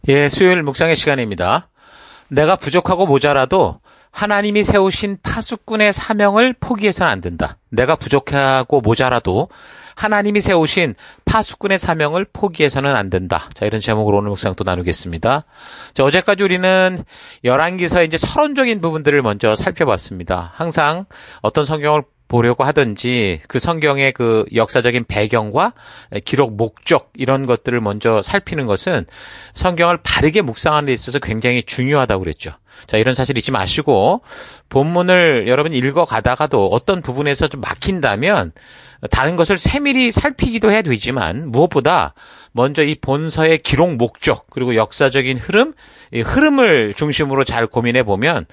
예, 수요일 묵상의 시간입니다. 내가 부족하고 모자라도 하나님이 세우신 파수꾼의 사명을 포기해서는 안 된다. 내가 부족하고 모자라도 하나님이 세우신 파수꾼의 사명을 포기해서는 안 된다. 자, 이런 제목으로 오늘 묵상 또 나누겠습니다. 자, 어제까지 우리는 열왕기서의 이제 서론적인 부분들을 먼저 살펴봤습니다. 항상 어떤 성경을 보려고 하든지 그 성경의 그 역사적인 배경과 기록 목적 이런 것들을 먼저 살피는 것은 성경을 바르게 묵상하는 데 있어서 굉장히 중요하다고 그랬죠. 자, 이런 사실 잊지 마시고 본문을 여러분 읽어가다가도 어떤 부분에서 좀 막힌다면 다른 것을 세밀히 살피기도 해야 되지만 무엇보다 먼저 이 본서의 기록 목적 그리고 역사적인 흐름, 이 흐름을 중심으로 잘 고민해 보면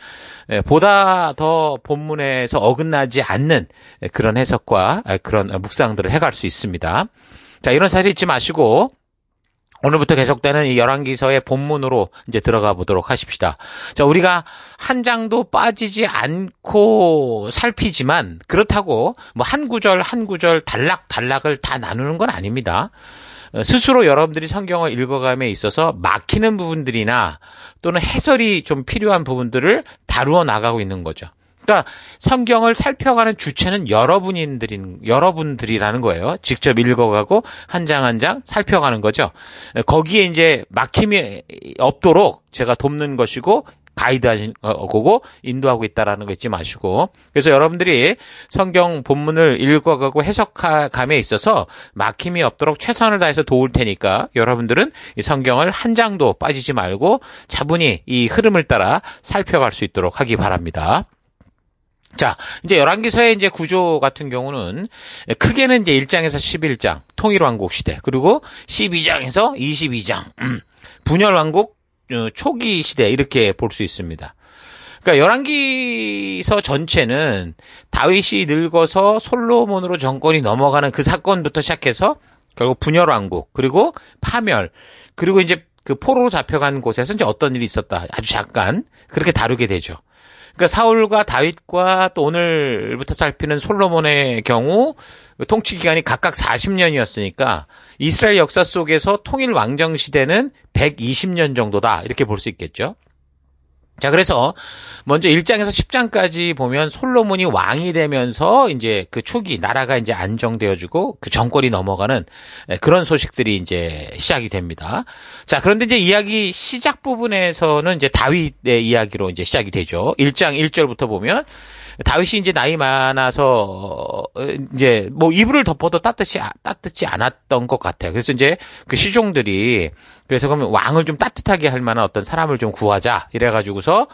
보다 더 본문에서 어긋나지 않는 그런 해석과 그런 묵상들을 해갈 수 있습니다. 자, 이런 사실 잊지 마시고 오늘부터 계속되는 이 열왕기서의 본문으로 이제 들어가 보도록 하십시다. 자, 우리가 한 장도 빠지지 않고 살피지만 그렇다고 뭐 한 구절 한 구절 단락을 다 나누는 건 아닙니다. 스스로 여러분들이 성경을 읽어감에 있어서 막히는 부분들이나 또는 해설이 좀 필요한 부분들을 다루어 나가고 있는 거죠. 그러니까 성경을 살펴가는 주체는 여러분들이라는 거예요. 직접 읽어가고 한 장 한 장 살펴가는 거죠. 거기에 이제 막힘이 없도록 제가 돕는 것이고 가이드하는 거고 인도하고 있다라는 거 잊지 마시고, 그래서 여러분들이 성경 본문을 읽어가고 해석감에 있어서 막힘이 없도록 최선을 다해서 도울 테니까 여러분들은 이 성경을 한 장도 빠지지 말고 차분히 이 흐름을 따라 살펴갈 수 있도록 하기 바랍니다. 자, 이제 열왕기서의 이제 구조 같은 경우는 크게는 이제 1장에서 11장 통일왕국 시대, 그리고 12장에서 22장 분열왕국 초기 시대 이렇게 볼 수 있습니다. 그러니까 열왕기서 전체는 다윗이 늙어서 솔로몬으로 정권이 넘어가는 그 사건부터 시작해서 결국 분열왕국, 그리고 파멸, 그리고 이제 그 포로로 잡혀간 곳에서 이제 어떤 일이 있었다 아주 잠깐 그렇게 다루게 되죠. 그러니까 사울과 다윗과 또 오늘부터 살피는 솔로몬의 경우 통치 기간이 각각 40년이었으니까 이스라엘 역사 속에서 통일 왕정 시대는 120년 정도다 이렇게 볼 수 있겠죠. 자, 그래서 먼저 1장에서 10장까지 보면 솔로몬이 왕이 되면서 이제 그 초기 나라가 이제 안정되어지고 그 정권이 넘어가는 그런 소식들이 이제 시작이 됩니다. 자, 그런데 이제 이야기 시작 부분에서는 이제 다윗의 이야기로 이제 시작이 되죠. 1장 1절부터 보면 다윗이 이제 나이 많아서 이제 뭐 이불을 덮어도 따뜻지 않았던 것 같아요. 그래서 이제 그 시종들이 그래서 그러면 왕을 좀 따뜻하게 할 만한 어떤 사람을 좀 구하자 이래가지고서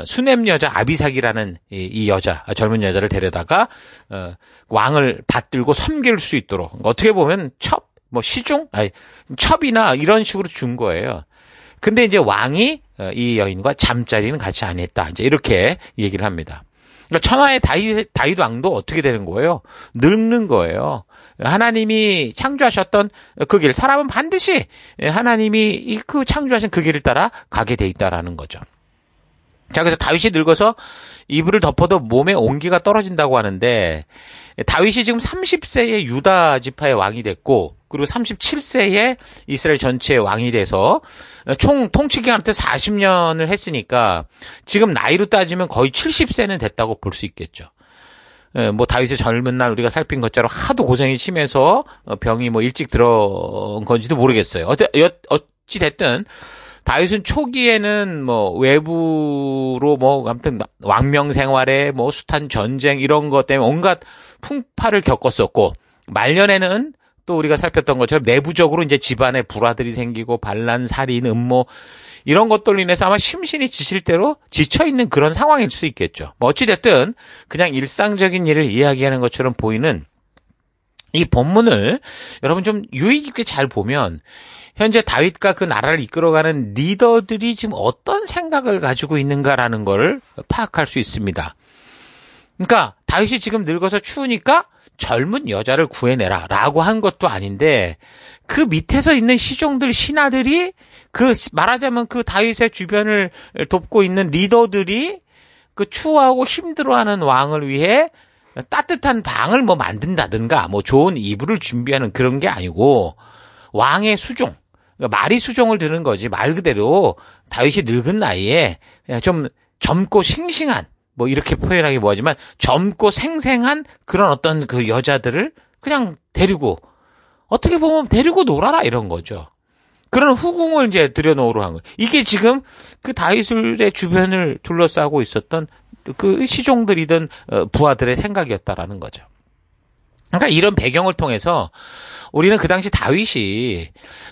수넴 여자 아비삭이라는 이 여자 젊은 여자를 데려다가 왕을 받들고 섬길 수 있도록 어떻게 보면 첩이나 이런 식으로 준 거예요. 근데 이제 왕이 이 여인과 잠자리는 같이 안 했다. 이제 이렇게 얘기를 합니다. 그러니까 천하의 다윗 왕도 어떻게 되는 거예요? 늙는 거예요. 하나님이 창조하셨던 그 길, 사람은 반드시 하나님이 그 창조하신 그 길을 따라 가게 돼 있다라는 거죠. 자, 그래서 다윗이 늙어서 이불을 덮어도 몸에 온기가 떨어진다고 하는데 다윗이 지금 30세에 유다 지파의 왕이 됐고 그리고 37세에 이스라엘 전체의 왕이 돼서 총 통치 기간한테 40년을 했으니까 지금 나이로 따지면 거의 70세는 됐다고 볼 수 있겠죠. 뭐 다윗의 젊은 날 우리가 살핀 것처럼 하도 고생이 심해서 병이 뭐 일찍 들어온 건지도 모르겠어요. 어찌 됐든 다윗은 초기에는 뭐 외부로 뭐 아무튼 왕명 생활에 뭐 숱한 전쟁 이런 것 때문에 온갖 풍파를 겪었었고 말년에는 또 우리가 살폈던 것처럼 내부적으로 이제 집안에 불화들이 생기고 반란, 살인, 음모 이런 것들로 인해서 아마 심신이 지칠 대로 지쳐있는 그런 상황일 수 있겠죠. 뭐 어찌됐든 그냥 일상적인 일을 이야기하는 것처럼 보이는 이 본문을 여러분 좀 유의 깊게 잘 보면 현재 다윗과 그 나라를 이끌어가는 리더들이 지금 어떤 생각을 가지고 있는가라는 걸 파악할 수 있습니다. 그러니까 다윗이 지금 늙어서 추우니까 젊은 여자를 구해내라 라고 한 것도 아닌데 그 밑에서 있는 시종들 신하들이 그 말하자면 그 다윗의 주변을 돕고 있는 리더들이 그 추워하고 힘들어하는 왕을 위해 따뜻한 방을 뭐 만든다든가 뭐 좋은 이불을 준비하는 그런 게 아니고 왕의 수종 그러니까 말이 수종을 드는 거지. 말 그대로 다윗이 늙은 나이에 그냥 좀 젊고 싱싱한, 뭐 이렇게 표현하기 뭐하지만 젊고 생생한 그런 어떤 그 여자들을 그냥 데리고, 어떻게 보면 데리고 놀아라 이런 거죠. 그런 후궁을 이제 들여놓으러 한 거예요. 이게 지금 그 다윗의 주변을 둘러싸고 있었던 그 시종들이든 부하들의 생각이었다라는 거죠. 그러니까 이런 배경을 통해서 우리는 그 당시 다윗이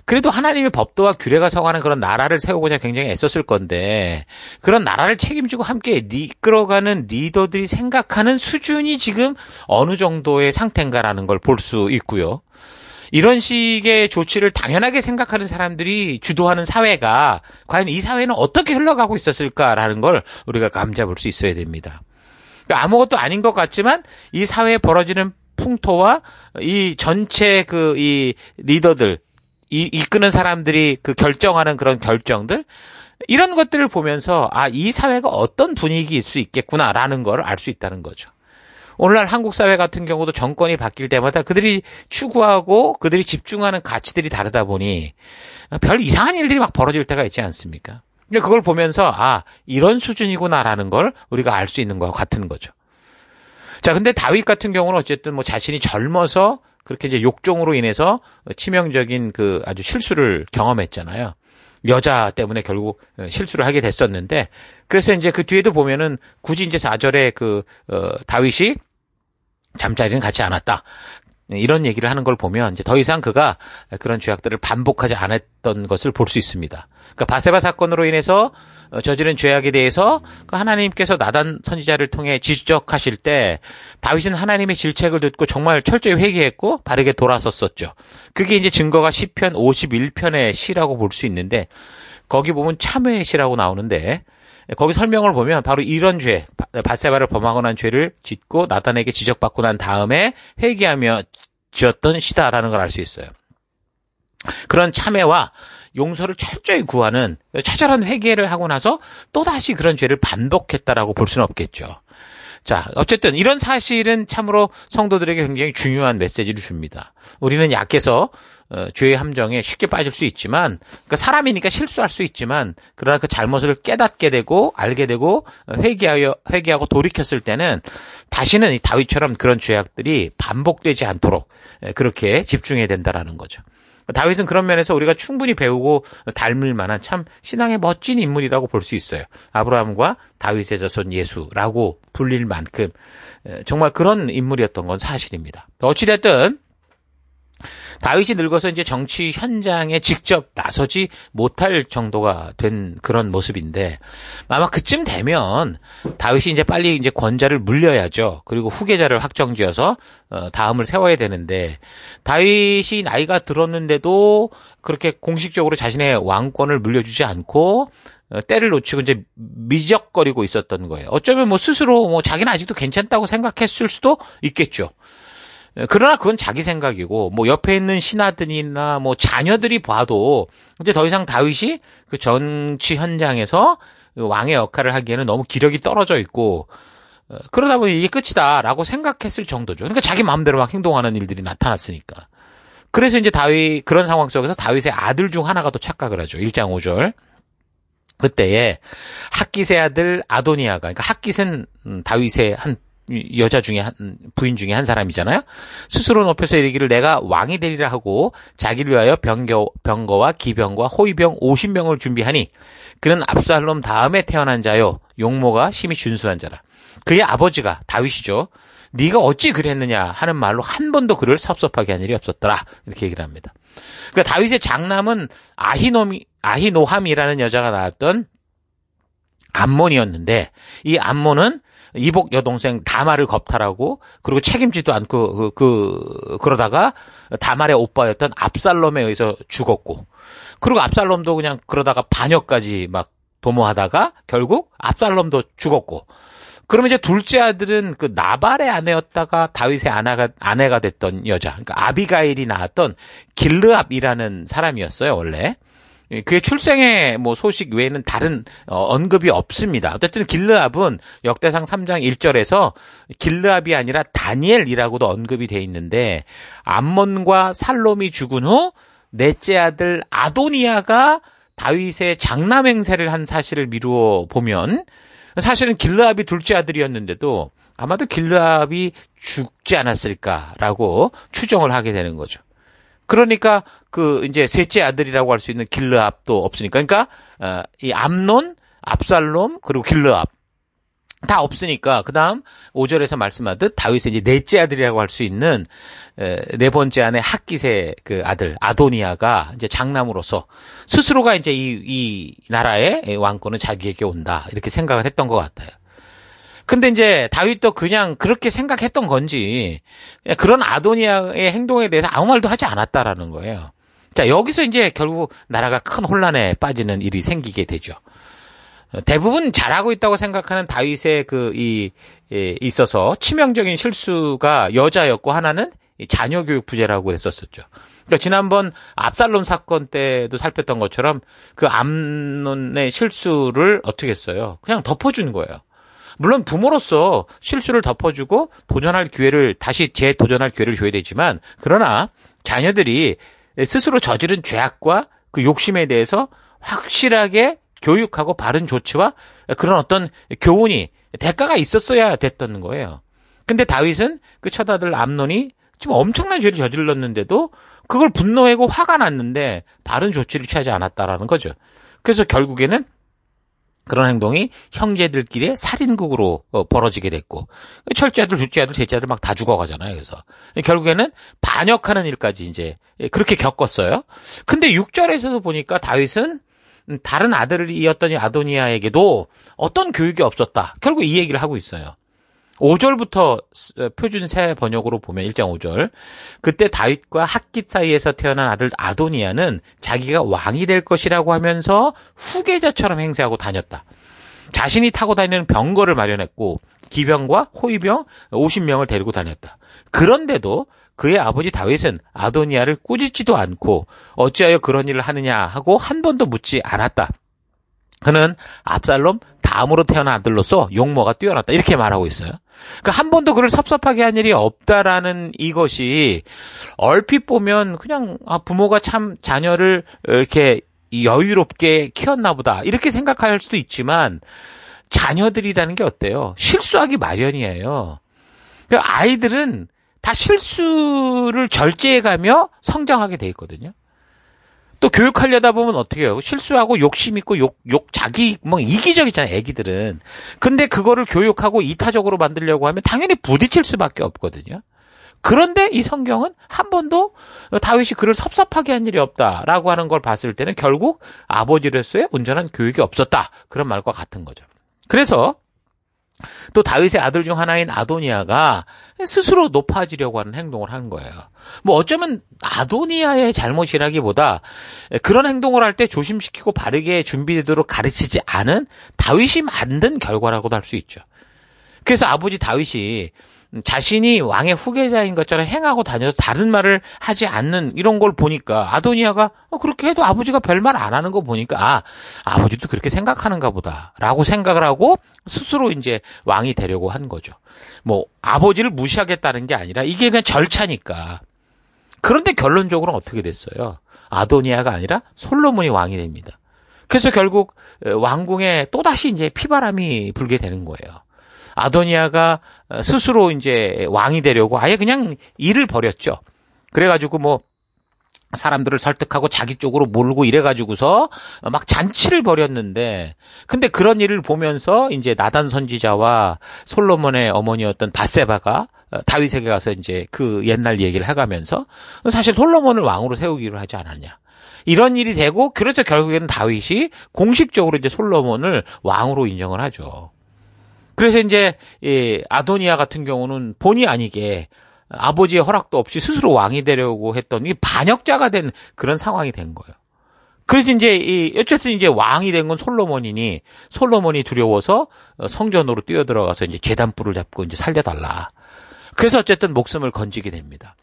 그래도 하나님의 법도와 규례가 서가는 그런 나라를 세우고자 굉장히 애썼을 건데, 그런 나라를 책임지고 함께 이끌어가는 리더들이 생각하는 수준이 지금 어느 정도의 상태인가라는 걸 볼 수 있고요. 이런 식의 조치를 당연하게 생각하는 사람들이 주도하는 사회가 과연 이 사회는 어떻게 흘러가고 있었을까라는 걸 우리가 감잡을 수 있어야 됩니다. 그러니까 아무것도 아닌 것 같지만 이 사회에 벌어지는 풍토와 이 전체 이 리더들, 이끄는 사람들이 그 결정하는 그런 결정들, 이런 것들을 보면서 이 사회가 어떤 분위기일 수 있겠구나라는 걸 알 수 있다는 거죠. 오늘날 한국 사회 같은 경우도 정권이 바뀔 때마다 그들이 추구하고 그들이 집중하는 가치들이 다르다 보니 별 이상한 일들이 막 벌어질 때가 있지 않습니까? 그걸 보면서 이런 수준이구나라는 걸 우리가 알 수 있는 것과 같은 거죠. 자, 근데 다윗 같은 경우는 어쨌든 뭐 자신이 젊어서 그렇게 이제 욕종으로 인해서 치명적인 그 아주 실수를 경험했잖아요. 여자 때문에 결국 실수를 하게 됐었는데, 그래서 이제 그 뒤에도 보면은 굳이 이제 4절에 다윗이 잠자리는 갖지 않았다, 이런 얘기를 하는 걸 보면 이제 더 이상 그가 그런 죄악들을 반복하지 않았던 것을 볼 수 있습니다. 그러니까 바세바 사건으로 인해서 저지른 죄악에 대해서 하나님께서 나단 선지자를 통해 지적하실 때 다윗은 하나님의 질책을 듣고 정말 철저히 회개했고 바르게 돌아섰었죠. 그게 이제 증거가 시편 51편의 시라고 볼 수 있는데, 거기 보면 참회의 시라고 나오는데, 거기 설명을 보면 바로 이런 죄, 바세바를 범하고 난 죄를 짓고 나단에게 지적받고 난 다음에 회개하며 지었던 시다라는 걸 알 수 있어요. 그런 참회와 용서를 철저히 구하는 처절한 회개를 하고 나서 또다시 그런 죄를 반복했다라고 볼 수는 없겠죠. 자, 어쨌든 이런 사실은 참으로 성도들에게 굉장히 중요한 메시지를 줍니다. 우리는 약해서 죄의 함정에 쉽게 빠질 수 있지만, 그러니까 사람이니까 실수할 수 있지만, 그러나 그 잘못을 깨닫게 되고 알게 되고 회개하고 돌이켰을 때는 다시는 이 다윗처럼 그런 죄악들이 반복되지 않도록 그렇게 집중해야 된다라는 거죠. 다윗은 그런 면에서 우리가 충분히 배우고 닮을 만한 참 신앙의 멋진 인물이라고 볼 수 있어요. 아브라함과 다윗의 자손 예수라고 불릴 만큼 정말 그런 인물이었던 건 사실입니다. 어찌됐든 다윗이 늙어서 이제 정치 현장에 직접 나서지 못할 정도가 된 그런 모습인데, 아마 그쯤 되면 다윗이 이제 빨리 이제 권자를 물려야죠. 그리고 후계자를 확정지어서 다음을 세워야 되는데, 다윗이 나이가 들었는데도 그렇게 공식적으로 자신의 왕권을 물려주지 않고 때를 놓치고 이제 미적거리고 있었던 거예요. 어쩌면 뭐 스스로 뭐 자기는 아직도 괜찮다고 생각했을 수도 있겠죠. 그러나 그건 자기 생각이고, 뭐 옆에 있는 신하들이나 뭐 자녀들이 봐도 이제 더 이상 다윗이 그 정치 현장에서 왕의 역할을 하기에는 너무 기력이 떨어져 있고, 그러다 보니 이게 끝이다라고 생각했을 정도죠. 그러니까 자기 마음대로 막 행동하는 일들이 나타났으니까. 그래서 이제 그런 상황 속에서 다윗의 아들 중 하나가 또 착각을 하죠. 1장 5절. 그때에 핫깃의 아들 아도니아가, 그러니까 핫깃은 다윗의 한 여자 중에 부인 중에 한 사람이잖아요. 스스로 높여서 이르기를 내가 왕이 되리라 하고 자기를 위하여 병거와 기병과 호위병 50명을 준비하니 그는 압살롬 다음에 태어난 자요 용모가 심히 준수한 자라. 그의 아버지가 다윗이죠. 네가 어찌 그랬느냐 하는 말로 한 번도 그를 섭섭하게 한 일이 없었더라, 이렇게 얘기를 합니다. 그러니까 다윗의 장남은 아히노함이라는 여자가 낳았던 암몬이었는데, 이 암몬은 이복 여동생 다말을 겁탈하고, 그리고 책임지도 않고 그러다가 다말의 오빠였던 압살롬에 의해서 죽었고, 그리고 압살롬도 그냥 그러다가 반역까지 막 도모하다가 결국 압살롬도 죽었고, 그러면 이제 둘째 아들은 그 나발의 아내였다가 다윗의 아내가 됐던 여자, 그러니까 아비가일이 낳았던 길르압이라는 사람이었어요, 원래. 그의 출생의 뭐 소식 외에는 다른 언급이 없습니다. 어쨌든 길르압은 역대상 3장 1절에서 길르압이 아니라 다니엘이라고도 언급이 돼 있는데, 암몬과 살롬이 죽은 후 넷째 아들 아도니아가 다윗의 장남 행세를 한 사실을 미루어 보면 사실은 길르압이 둘째 아들이었는데도 아마도 길르압이 죽지 않았을까라고 추정을 하게 되는 거죠. 그러니까 이제 셋째 아들이라고 할 수 있는 길르압도 없으니까, 그러니까 이 암논, 압살롬 그리고 길르압 다 없으니까 그다음 5절에서 말씀하듯 다윗의 이제 넷째 아들이라고 할 수 있는 네 번째 아내 핫깃의 그 아들 아도니아가 이제 장남으로서 스스로가 이제 이 나라의 왕권은 자기에게 온다 이렇게 생각을 했던 것 같아요. 근데 이제 다윗도 그냥 그렇게 생각했던 건지 그런 아도니아의 행동에 대해서 아무 말도 하지 않았다라는 거예요. 자, 여기서 이제 결국 나라가 큰 혼란에 빠지는 일이 생기게 되죠. 대부분 잘하고 있다고 생각하는 다윗의 있어서 치명적인 실수가 여자였고 하나는 자녀 교육 부재라고 했었었죠. 그러니까 지난번 압살롬 사건 때도 살폈던 것처럼 그 암논의 실수를 어떻게 했어요? 그냥 덮어준 거예요. 물론 부모로서 실수를 덮어주고 다시 재도전할 기회를 줘야 되지만 그러나 자녀들이 스스로 저지른 죄악과 그 욕심에 대해서 확실하게 교육하고 바른 조치와 그런 어떤 교훈이 대가가 있었어야 됐던 거예요. 근데 다윗은 그 첫아들 암논이 지금 엄청난 죄를 저질렀는데도 그걸 분노하고 화가 났는데 바른 조치를 취하지 않았다라는 거죠. 그래서 결국에는 그런 행동이 형제들끼리 살인극으로 벌어지게 됐고 첫째 아들, 둘째 아들, 셋째 아들 막 다 죽어가잖아요. 그래서 결국에는 반역하는 일까지 이제 그렇게 겪었어요. 근데 6절에서도 보니까 다윗은 다른 아들이었던 이 아도니아에게도 어떤 교육이 없었다. 결국 이 얘기를 하고 있어요. 5절부터 표준 새 번역으로 보면 1장 5절. 그때 다윗과 핫깃 사이에서 태어난 아들 아도니아는 자기가 왕이 될 것이라고 하면서 후계자처럼 행세하고 다녔다. 자신이 타고 다니는 병거를 마련했고 기병과 호위병 50명을 데리고 다녔다. 그런데도 그의 아버지 다윗은 아도니아를 꾸짖지도 않고 어찌하여 그런 일을 하느냐 하고 한 번도 묻지 않았다. 그는 압살롬 다음으로 태어난 아들로서 용모가 뛰어났다. 이렇게 말하고 있어요. 그러니까 한 번도 그를 섭섭하게 한 일이 없다라는 이것이 얼핏 보면 그냥 부모가 참 자녀를 이렇게 여유롭게 키웠나 보다 이렇게 생각할 수도 있지만 자녀들이라는 게 어때요? 실수하기 마련이에요. 그러니까 아이들은 다 실수를 절제해가며 성장하게 돼 있거든요. 또 교육하려다 보면 어떻게 해요? 실수하고 욕심 있고 자기 이기적이잖아요, 애기들은. 근데 그거를 교육하고 이타적으로 만들려고 하면 당연히 부딪힐 수밖에 없거든요. 그런데 이 성경은 한 번도 다윗이 그를 섭섭하게 한 일이 없다라고 하는 걸 봤을 때는 결국 아버지로서의 온전한 교육이 없었다. 그런 말과 같은 거죠. 그래서 또 다윗의 아들 중 하나인 아도니아가 스스로 높아지려고 하는 행동을 하는 거예요. 어쩌면 아도니아의 잘못이라기보다 그런 행동을 할 때 조심시키고 바르게 준비되도록 가르치지 않은 다윗이 만든 결과라고도 할 수 있죠. 그래서 아버지 다윗이 자신이 왕의 후계자인 것처럼 행하고 다녀도 다른 말을 하지 않는 이런 걸 보니까 아도니아가 그렇게 해도 아버지가 별말 안 하는 거 보니까 아버지도 그렇게 생각하는가 보다라고 생각을 하고 스스로 이제 왕이 되려고 한 거죠. 아버지를 무시하겠다는 게 아니라 이게 그냥 절차니까. 그런데 결론적으로는 어떻게 됐어요? 아도니아가 아니라 솔로몬이 왕이 됩니다. 그래서 결국 왕궁에 또다시 이제 피바람이 불게 되는 거예요. 아도니아가 스스로 이제 왕이 되려고 아예 그냥 일을 벌였죠. 그래가지고 사람들을 설득하고 자기 쪽으로 몰고 이래가지고서 막 잔치를 벌였는데, 근데 그런 일을 보면서 이제 나단 선지자와 솔로몬의 어머니였던 밧세바가 다윗에게 가서 이제 그 옛날 얘기를 해가면서 사실 솔로몬을 왕으로 세우기로 하지 않았냐. 이런 일이 되고, 그래서 결국에는 다윗이 공식적으로 이제 솔로몬을 왕으로 인정을 하죠. 그래서 이제 아도니아 같은 경우는 본의 아니게 아버지의 허락도 없이 스스로 왕이 되려고 했던 이 반역자가 된 그런 상황이 된 거예요. 그래서 이제 어쨌든 이제 왕이 된 건 솔로몬이니 솔로몬이 두려워서 성전으로 뛰어들어가서 이제 제단불을 잡고 이제 살려달라. 그래서 어쨌든 목숨을 건지게 됩니다.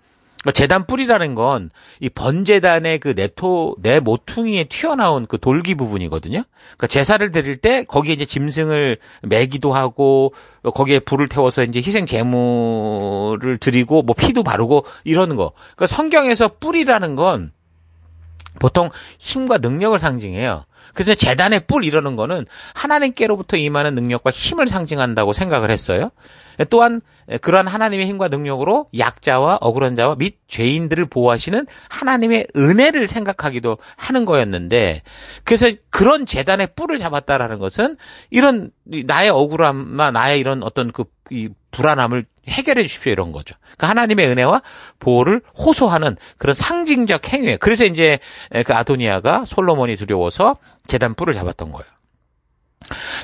제단뿔이라는 건 이 번제단의 그 내 모퉁이에 튀어나온 그 돌기 부분이거든요. 그러니까 제사를 드릴 때 거기에 이제 짐승을 매기도 하고 거기에 불을 태워서 이제 희생 제물을 드리고 피도 바르고 이러는 거. 그러니까 성경에서 뿔이라는 건 보통 힘과 능력을 상징해요. 그래서 제단의 뿔 이러는 거는 하나님께로부터 임하는 능력과 힘을 상징한다고 생각을 했어요. 또한 그러한 하나님의 힘과 능력으로 약자와 억울한 자와 및 죄인들을 보호하시는 하나님의 은혜를 생각하기도 하는 거였는데, 그래서 그런 제단의 뿔을 잡았다라는 것은 이런 나의 억울함과 나의 이런 어떤 이 불안함을 해결해 주십시오 이런 거죠. 그러니까 하나님의 은혜와 보호를 호소하는 그런 상징적 행위예요. 그래서 이제 그 아도니아가 솔로몬이 두려워서 제단 뿔을 잡았던 거예요.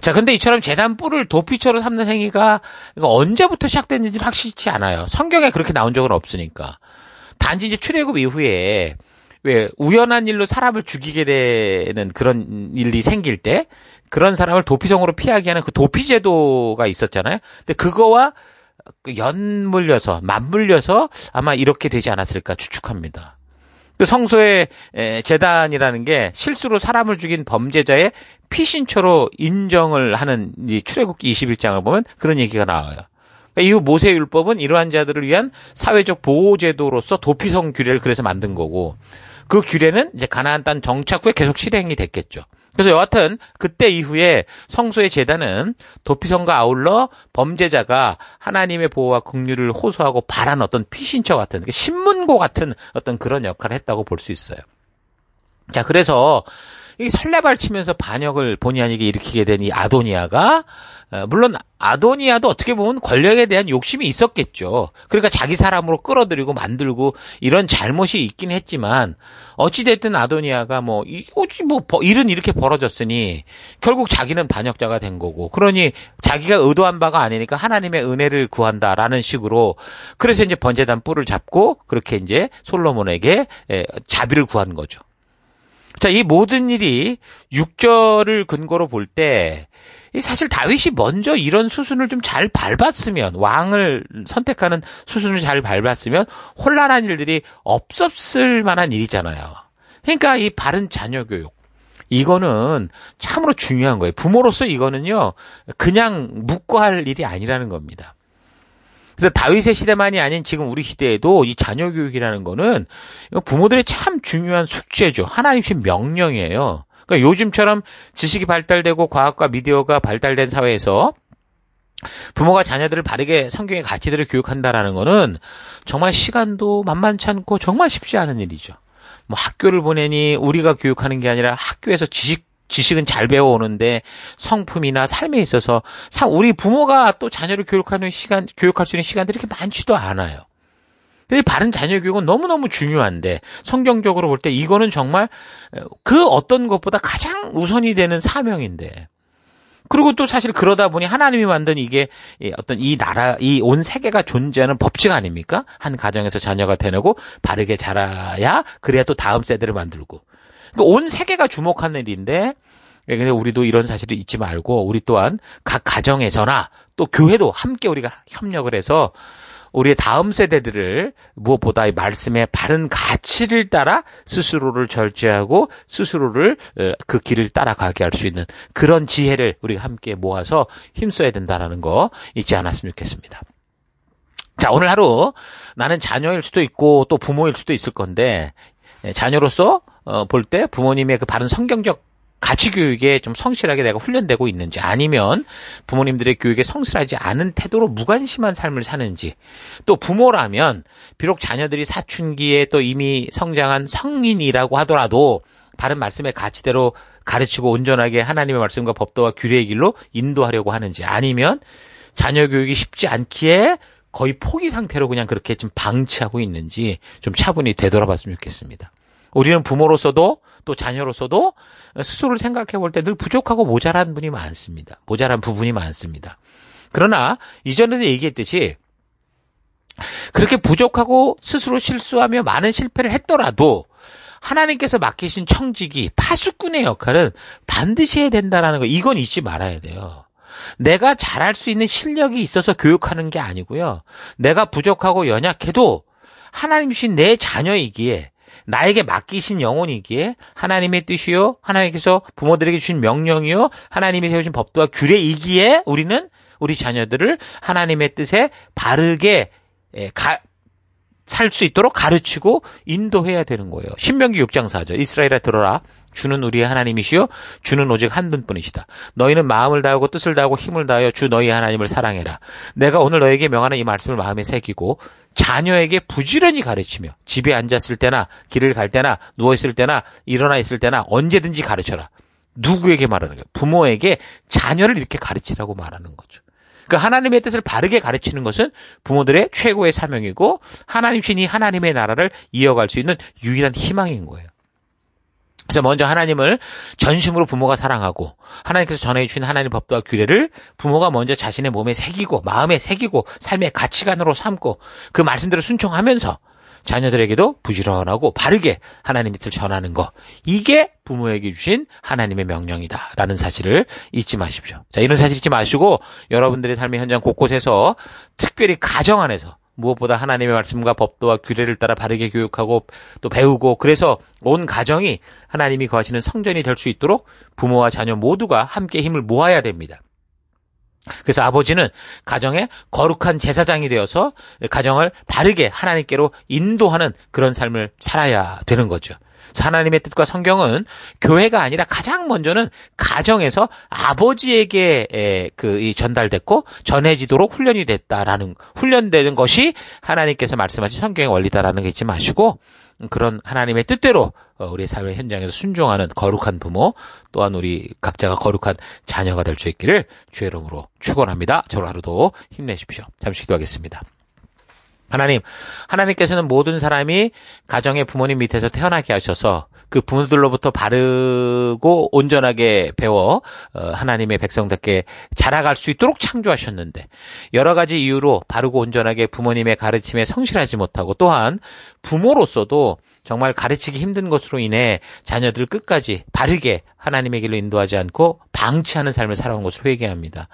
자, 근데 이처럼 제단 뿔을 도피처로 삼는 행위가 언제부터 시작됐는지는 확실치 않아요. 성경에 그렇게 나온 적은 없으니까. 단지 이제 출애굽 이후에 왜 우연한 일로 사람을 죽이게 되는 그런 일이 생길 때 그런 사람을 도피성으로 피하게 하는 그 도피제도가 있었잖아요. 근데 그거와 맞물려서 아마 이렇게 되지 않았을까 추측합니다. 그 성소의 제단이라는 게 실수로 사람을 죽인 범죄자의 피신처로 인정을 하는 이 출애굽기 21장을 보면 그런 얘기가 나와요. 그러니까 이후 모세율법은 이러한 자들을 위한 사회적 보호제도로서 도피성 규례를 그래서 만든 거고, 그 규례는 이제 가나안 땅 정착 후에 계속 실행이 됐겠죠. 그래서 여하튼 그때 이후에 성소의 제단은 도피성과 아울러 범죄자가 하나님의 보호와 긍휼을 호소하고 바란 어떤 피신처 같은, 신문고 같은 어떤 그런 역할을 했다고 볼 수 있어요. 자, 그래서 이 설레발 치면서 반역을 본의 아니게 일으키게 된 이 아도니아가, 물론 아도니아도 어떻게 보면 권력에 대한 욕심이 있었겠죠. 그러니까 자기 사람으로 끌어들이고 만들고 이런 잘못이 있긴 했지만, 어찌됐든 아도니아가 일은 이렇게 벌어졌으니 결국 자기는 반역자가 된 거고, 그러니 자기가 의도한 바가 아니니까 하나님의 은혜를 구한다라는 식으로, 그래서 이제 번제단 뿔을 잡고 그렇게 이제 솔로몬에게 자비를 구한 거죠. 자, 이 모든 일이 6절을 근거로 볼 때 사실 다윗이 먼저 이런 수순을 좀 잘 밟았으면, 왕을 선택하는 수순을 잘 밟았으면 혼란한 일들이 없었을 만한 일이잖아요. 그러니까 이 바른 자녀 교육, 이거는 참으로 중요한 거예요. 부모로서 이거는요, 그냥 묻고 할 일이 아니라는 겁니다. 그래서 다윗의 시대만이 아닌 지금 우리 시대에도 이 자녀 교육이라는 거는 부모들의 참 중요한 숙제죠. 하나님 주신 명령이에요. 그러니까 요즘처럼 지식이 발달되고 과학과 미디어가 발달된 사회에서 부모가 자녀들을 바르게 성경의 가치들을 교육한다라는 거는 정말 시간도 만만치 않고 정말 쉽지 않은 일이죠. 학교를 보내니 우리가 교육하는 게 아니라 학교에서 지식은 잘 배워오는데 성품이나 삶에 있어서 우리 부모가 또 자녀를 교육할 수 있는 시간들이 그렇게 많지도 않아요. 근데 바른 자녀 교육은 너무너무 중요한데, 성경적으로 볼 때 이거는 정말 그 어떤 것보다 가장 우선이 되는 사명인데, 그리고 또 사실 그러다 보니 하나님이 만든 이게 어떤 이 나라, 이 온 세계가 존재하는 법칙 아닙니까? 한 가정에서 자녀가 되고 바르게 자라야 그래야 또 다음 세대를 만들고. 그러니까 온 세계가 주목하는 일인데, 근데 우리도 이런 사실을 잊지 말고 우리 또한 각 가정에서나 또 교회도 함께 우리가 협력을 해서 우리의 다음 세대들을 무엇보다 이 말씀의 바른 가치를 따라 스스로를 절제하고 스스로를 그 길을 따라가게 할 수 있는 그런 지혜를 우리가 함께 모아서 힘써야 된다는 거 잊지 않았으면 좋겠습니다. 자, 오늘 하루 나는 자녀일 수도 있고 또 부모일 수도 있을 건데, 자녀로서 볼 때 부모님의 그 바른 성경적 가치 교육에 좀 성실하게 내가 훈련되고 있는지, 아니면 부모님들의 교육에 성실하지 않은 태도로 무관심한 삶을 사는지, 또 부모라면 비록 자녀들이 사춘기에 또 이미 성장한 성인이라고 하더라도 바른 말씀의 가치대로 가르치고 온전하게 하나님의 말씀과 법도와 규례의 길로 인도하려고 하는지, 아니면 자녀 교육이 쉽지 않기에 거의 포기 상태로 그냥 그렇게 좀 방치하고 있는지 좀 차분히 되돌아봤으면 좋겠습니다. 우리는 부모로서도 또 자녀로서도 스스로를 생각해 볼 때 늘 부족하고 모자란 분이 많습니다. 모자란 부분이 많습니다. 그러나 이전에도 얘기했듯이 그렇게 부족하고 스스로 실수하며 많은 실패를 했더라도 하나님께서 맡기신 청지기, 파수꾼의 역할은 반드시 해야 된다는 거, 이건 잊지 말아야 돼요. 내가 잘할 수 있는 실력이 있어서 교육하는 게 아니고요. 내가 부족하고 연약해도 하나님 주신 내 자녀이기에, 나에게 맡기신 영혼이기에 하나님의 뜻이요, 하나님께서 부모들에게 주신 명령이요, 하나님이 세우신 법도와 규례이기에 우리는 우리 자녀들을 하나님의 뜻에 바르게 살 수 있도록 가르치고 인도해야 되는 거예요. 신명기 6장 4절. 이스라엘아 들어라. 주는 우리의 하나님이시요 주는 오직 한 분뿐이시다. 너희는 마음을 다하고 뜻을 다하고 힘을 다하여 주 너희 하나님을 사랑해라. 내가 오늘 너에게 명하는 이 말씀을 마음에 새기고 자녀에게 부지런히 가르치며 집에 앉았을 때나 길을 갈 때나 누워있을 때나 일어나 있을 때나 언제든지 가르쳐라. 누구에게 말하는 거예요? 부모에게 자녀를 이렇게 가르치라고 말하는 거죠. 그러니까 하나님의 뜻을 바르게 가르치는 것은 부모들의 최고의 사명이고 하나님신 이 하나님의 나라를 이어갈 수 있는 유일한 희망인 거예요. 그래서 먼저 하나님을 전심으로 부모가 사랑하고 하나님께서 전해 주신 하나님의 법도와 규례를 부모가 먼저 자신의 몸에 새기고 마음에 새기고 삶의 가치관으로 삼고 그 말씀대로 순종하면서 자녀들에게도 부지런하고 바르게 하나님의 뜻을 전하는 거. 이게 부모에게 주신 하나님의 명령이다라는 사실을 잊지 마십시오. 자, 이런 사실 잊지 마시고 여러분들의 삶의 현장 곳곳에서 특별히 가정 안에서 무엇보다 하나님의 말씀과 법도와 규례를 따라 바르게 교육하고 또 배우고 그래서 온 가정이 하나님이 거하시는 성전이 될 수 있도록 부모와 자녀 모두가 함께 힘을 모아야 됩니다. 그래서 아버지는 가정의 거룩한 제사장이 되어서 가정을 바르게 하나님께로 인도하는 그런 삶을 살아야 되는 거죠. 하나님의 뜻과 성경은 교회가 아니라 가장 먼저는 가정에서 아버지에게 전달됐고 전해지도록 훈련이 됐다라는 훈련되는 것이 하나님께서 말씀하신 성경의 원리다라는 거 잊지 마시고 그런 하나님의 뜻대로 우리 삶의 현장에서 순종하는 거룩한 부모 또한 우리 각자가 거룩한 자녀가 될 수 있기를 주의 이름으로 축원합니다. 저를 하루도 힘내십시오. 잠시 기도하겠습니다. 하나님께서는 모든 사람이 가정의 부모님 밑에서 태어나게 하셔서 그 부모들로부터 바르고 온전하게 배워 하나님의 백성답게 자라갈 수 있도록 창조하셨는데 여러 가지 이유로 바르고 온전하게 부모님의 가르침에 성실하지 못하고 또한 부모로서도 정말 가르치기 힘든 것으로 인해 자녀들 끝까지 바르게 하나님의 길로 인도하지 않고 방치하는 삶을 살아온 것을 회개합니다.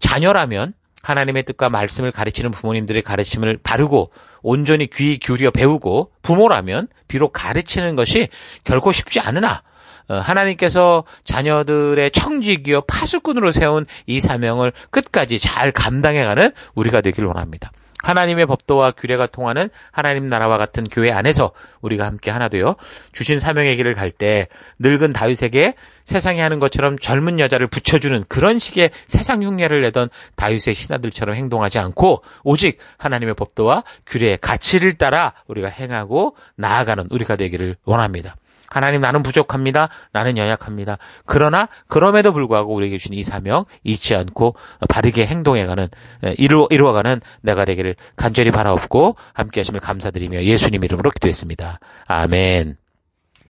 자녀라면 하나님의 뜻과 말씀을 가르치는 부모님들의 가르침을 바르고 온전히 귀 기울여 배우고 부모라면 비록 가르치는 것이 결코 쉽지 않으나 하나님께서 자녀들의 청지기여 파수꾼으로 세운 이 사명을 끝까지 잘 감당해가는 우리가 되길 원합니다. 하나님의 법도와 규례가 통하는 하나님 나라와 같은 교회 안에서 우리가 함께 하나 되어 주신 사명의 길을 갈 때 늙은 다윗에게 세상이 하는 것처럼 젊은 여자를 붙여주는 그런 식의 세상 흉내를 내던 다윗의 신하들처럼 행동하지 않고 오직 하나님의 법도와 규례의 가치를 따라 우리가 행하고 나아가는 우리가 되기를 원합니다. 하나님 나는 부족합니다. 나는 연약합니다. 그러나 그럼에도 불구하고 우리에게 주신 이 사명 잊지 않고 바르게 행동해가는 이루어가는 내가 되기를 간절히 바라옵고 함께 하심을 감사드리며 예수님 이름으로 기도했습니다. 아멘.